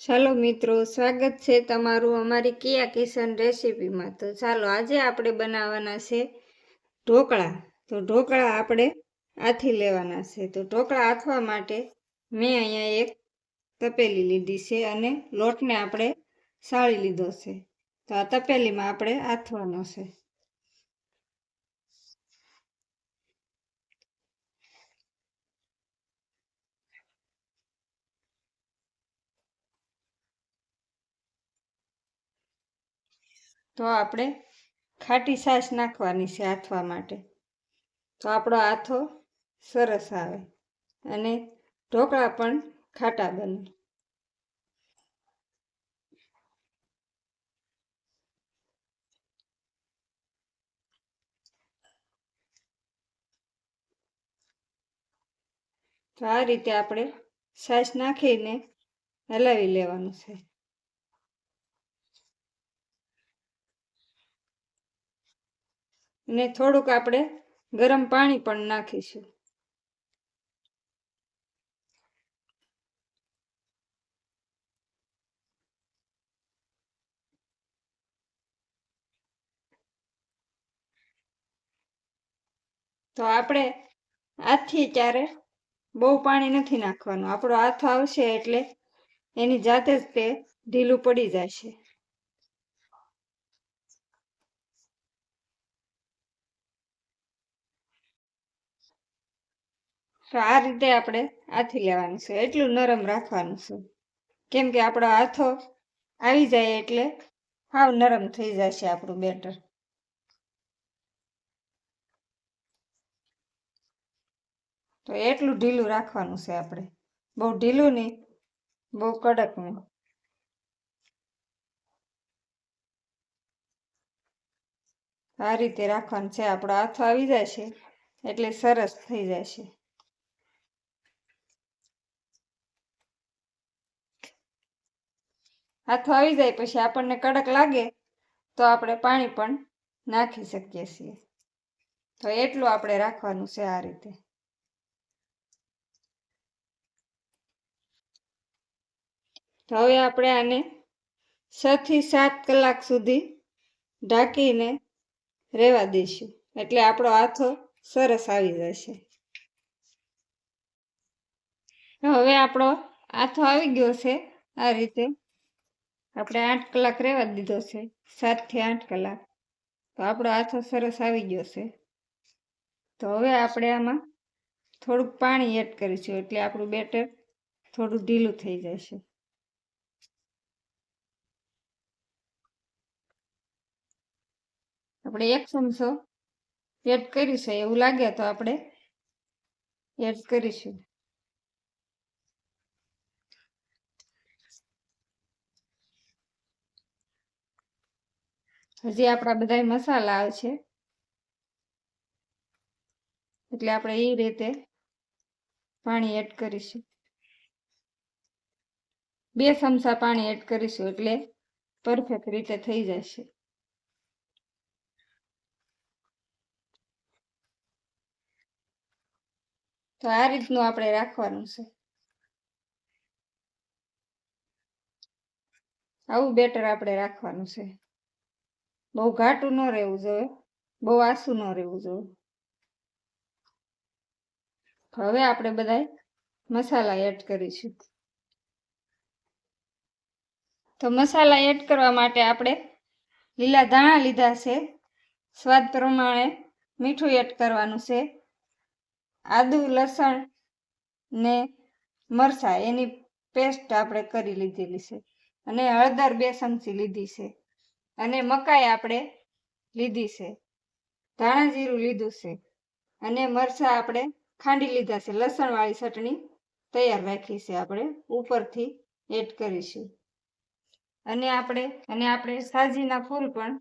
ચાલો મિત્રો, સ્વાગત છે તમારું અમારી કિયા કિચન રેસીપીમાં। તો ચાલો આજે આપણે બનાવવાના છે ઢોકળા। તો ઢોકળા આપણે આથી લેવાના છે। તો ઢોકળા આથવા માટે મેં અહીંયા એક તપેલી લીધી છે અને લોટને આપણે સાળી લીધો છે। તો આ તપેલીમાં આપણે આથવાનો છે। તો આપણે ખાટી છાશ નાખવાની છે આથવા માટે। તો આપણો આથો સરસ આવે અને ઢોકળા પણ ખાટા બને। તો આ રીતે આપણે છાશ નાખીને હલાવી લેવાનું છે। અને થોડુંક આપણે ગરમ પાણી પણ નાખીશું। તો આપણે હાથથી ત્યારે બહુ પાણી નથી નાખવાનું। આપણો હાથ આવશે એટલે એની જાતે જ તે ઢીલું પડી જશે। તો આ રીતે આપણે આથી લેવાનું છે। એટલું નરમ રાખવાનું છે કેમ કે આપણો હાથો આવી જાય એટલે સાવ નરમ થઈ જશે આપણું બેટર। તો એટલું ઢીલું રાખવાનું છે આપણે, બહુ ઢીલું નહીં, બહુ કડક નહીં। આ રીતે રાખવાનું છે। આપણો હાથો આવી જશે એટલે સરસ થઈ જશે। હાથો આવી જાય પછી આપણને કડક લાગે તો આપણે પાણી પણ નાખી શકીએ છીએ। તો એટલું આપણે રાખવાનું છે આ રીતે। તો હવે આપણે આને 6 થી 7 કલાક સુધી ઢાંકીને રહેવા દઈશું એટલે આપણો આથો સરસ આવી જશે। હવે આપણો આથો આવી ગયો છે આ રીતે। આપણે 8 કલાક રહેવા દીધો છે, 7 થી 8 કલાક। તો આપણો આથો સરસ આવી ગયો છે। તો હવે આપણે આમાં થોડુંક પાણી એડ કરીશું એટલે આપણું બેટર થોડું ઢીલું થઈ જશે। આપણે 1 ચમચો એડ કરીશું, એવું લાગે તો આપણે એડ કરીશું। હજી આપણા બધા મસાલા આવશે એટલે આપણે એ રીતે પાણી એડ કરીશું। 2 ચમચા પાણી એડ કરીશું એટલે પરફેક્ટ રીતે થઈ જશે। તો આ રીતનું આપણે રાખવાનું છે। આવું બેટર આપણે રાખવાનું છે। બહુ ઘાટું ન રહેવું જોઈએ, બહુ આછું ન રહેવું જોઈએ। હવે આપણે બધા મસાલા એડ કરીશું। તો મસાલા એડ કરવા માટે આપણે લીલા ધાણા લીધા છે, સ્વાદ પ્રમાણે મીઠું એડ કરવાનું છે, આદુ લસણ ને મરચાં એની પેસ્ટ આપણે કરી લીધેલી છે, અને હળદર 2 ચમચી લીધી છે, અને મકાઈ આપણે લીધી છે, ધાણા જીરું લીધું છે, અને મરચાં આપણે ખાંડી લીધા છે। લસણવાળી ચટણી તૈયાર રાખી છે, આપણે ઉપરથી એડ કરીશું। અને આપણે સાજીના ફૂલ પણ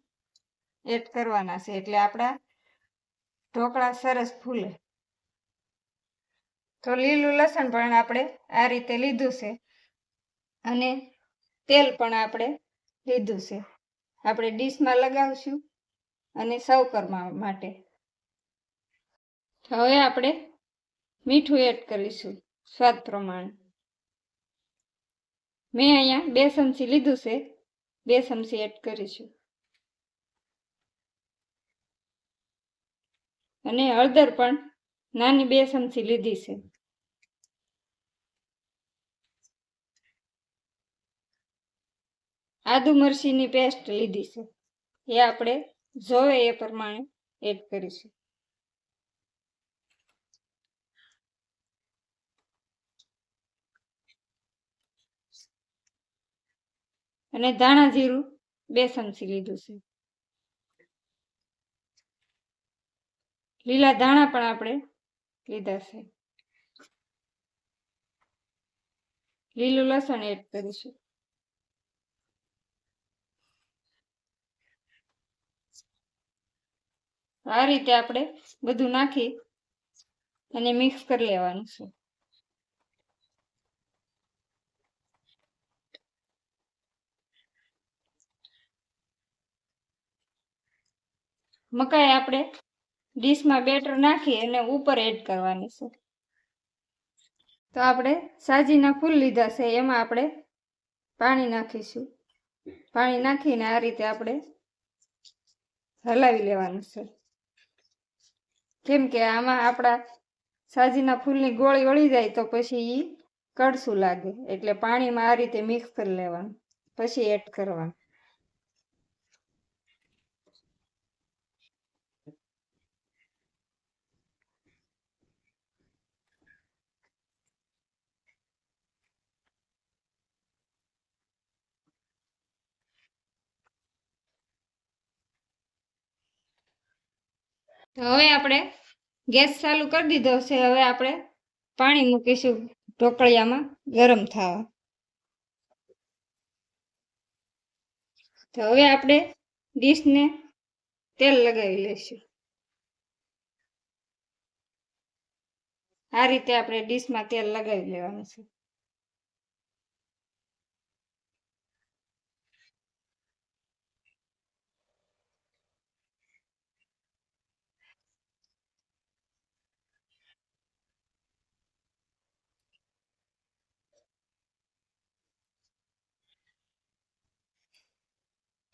એડ કરવાના છે એટલે આપણા ઢોકળા સરસ ફૂલે। તો લીલું લસણ પણ આપણે આ રીતે લીધું છે, અને તેલ પણ આપણે લીધું છે। આપણે ડીશમાં લગાવશું અને સર્વ કરવા માટે। હવે આપણે મીઠું એડ કરીશું સ્વાદ પ્રમાણે। મેં અહીંયા 2 ચમચી લીધું છે, 2 ચમચી એડ કરીશું. અને હળદર પણ નાની 2 ચમચી લીધી છે. આદુ મરચીની પેસ્ટ લીધી છે, એ આપણે જોવે એ પ્રમાણે એડ કરીશું. અને ધાણા જીરું 2 ચમચી લીધું છે. લીલા ધાણા પણ આપણે લીધા છે. લીલું લસણ એડ કરીશું. આ રીતે આપણે બધું નાખી અને મિક્સ કરી લેવાનું છે. મકાઈ આપણે ડીશમાં બેટર નાખી અને ઉપર એડ કરવાની છે. તો આપણે સાજીના ફૂલ લીધા છે, એમાં આપણે પાણી નાખીશું. પાણી નાખીને આ રીતે આપણે હલાવી લેવાનું છે. કેમ કે આમાં આપણા સાજીના ફૂલની ગોળી વળી જાય તો પછી એ કડશું લાગે, એટલે પાણીમાં આ રીતે મિક્સ કરી લેવાનું, પછી એડ કરવાનું. તો હવે આપણે ગેસ ચાલુ કરી દીધો છે. હવે આપણે પાણી મૂકીશું ઢોકળિયામાં ગરમ થવા. તો હવે આપણે ડીશને તેલ લગાવી લઈશું. આ રીતે આપણે ડીશમાં તેલ લગાવી લેવાનું છે.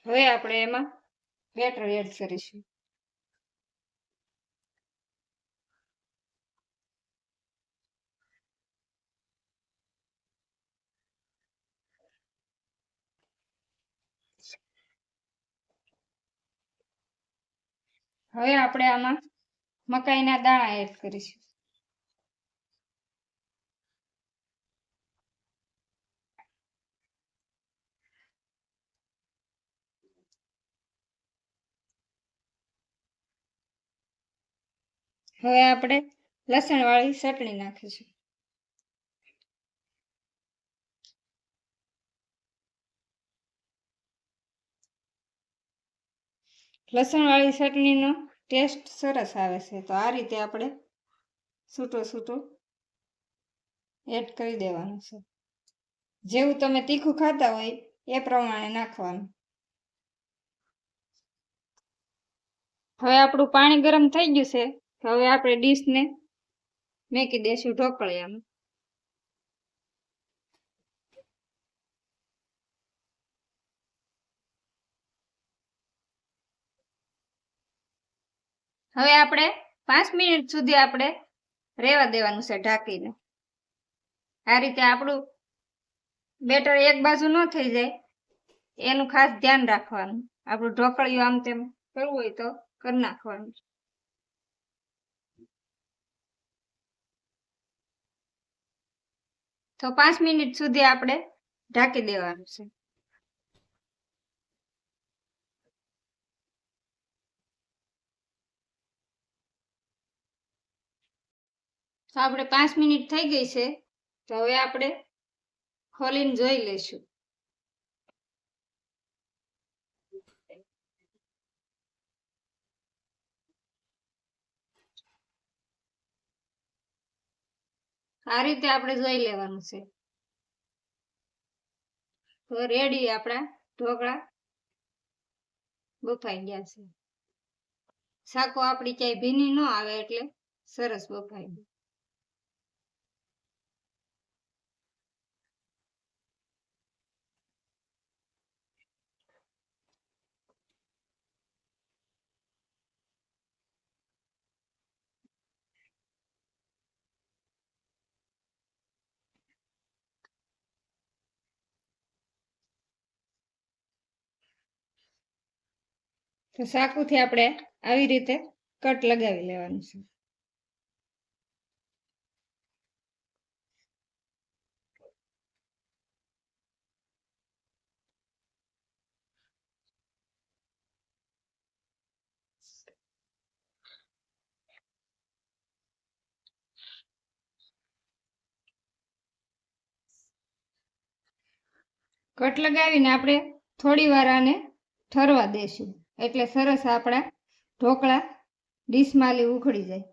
હવે આપણે એમાં બેટર એડ કરીશું. હવે આપણે આમાં મકાઈના દાણા એડ કરીશું. હવે આપણે લસણવાળી ચટણી નાખીશું. લસણવાળી ચટણીનો ટેસ્ટ સરસ આવે છે. તો આ રીતે આપણે છૂટો એડ કરી દેવાનું છે. જેવું તમે તીખું ખાતા હોય એ પ્રમાણે નાખવાનું. હવે આપણું પાણી ગરમ થઈ ગયું છે. હવે આપણે ડીશને મેકી દઈશું ઢોકળિયામાં. હવે આપણે 5 મિનિટ સુધી આપણે રહેવા દેવાનું છે ઢાંકીને. આ રીતે આપણું બેટર એક બાજુ ન થઈ જાય એનું ખાસ ધ્યાન રાખવાનું. આપણું ઢોકળિયું આમ તેમ કરવું હોય તો કરી નાખવાનું. તો 5 મિનિટ સુધી આપણે ઢાંકી દેવાનું છે. તો આપણે 5 મિનિટ થઈ ગઈ છે. તો હવે આપણે ખોલીને જોઈ લઈશું. આ રીતે આપણે જોઈ લેવાનું છે. તો રેડી આપણા ઢોકળા બફાઈ ગયા છે. શાકો આપણી ક્યાંય ભીની ન આવે એટલે સરસ બફાઈ ગયું. તો ચાકુથી આપણે આવી રીતે કટ લગાવી લેવાનું છે. કટ લગાવીને આપણે થોડી વાર આને ઠરવા દેશું, એટલે સરસ આપણા ઢોકળા ડીશમાં ઉખડી જાય.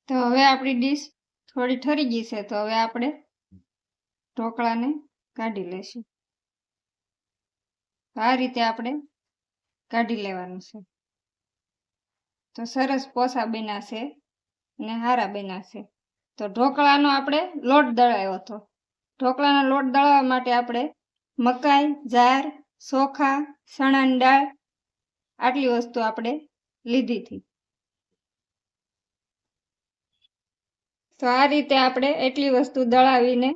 તો હવે આપણી ડીશ થોડી ઠરી ગઈ છે, તો હવે આપણે ઢોકળાને કાઢી લેશું. આ રીતે આપણે કાઢી લેવાનું છે. તો સરસ પોસા બન્યા છે અને હારા બન્યા છે. તો ઢોકળાનો આપણે લોટ દળાવ્યો હતો. ઢોકળાનો લોટ દળાવવા માટે આપણે મકાઈ, જાર, ચોખા, ચણાની દાળ આટલી વસ્તુ આપણે લીધી હતી. તો આ રીતે આપણે એટલી વસ્તુ દળાવીને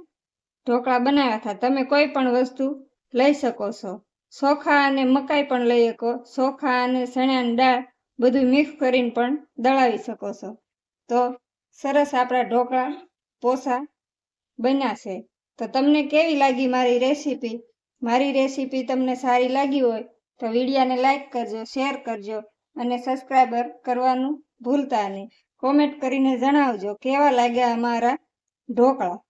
ઢોકળા બનાવ્યા હતા. તમે કોઈ પણ વસ્તુ લઈ શકો છો. ચોખા અને મકાઈ પણ લઈ શકો. ચોખા અને ચણાની દાળ બધું મિક્સ કરીને પણ દળાવી શકો છો. તો સરસ આપણા ઢોકળા પોસા બન્યા છે. તો તમને કેવી લાગી મારી રેસીપી? મારી રેસીપી તમને સારી લાગી હોય તો વિડીયોને લાઈક કરજો, શેર કરજો અને સબસ્ક્રાઈબર કરવાનું ભૂલતા નહીં. કોમેન્ટ કરીને જણાવજો કેવા લાગ્યા અમારા ઢોકળા.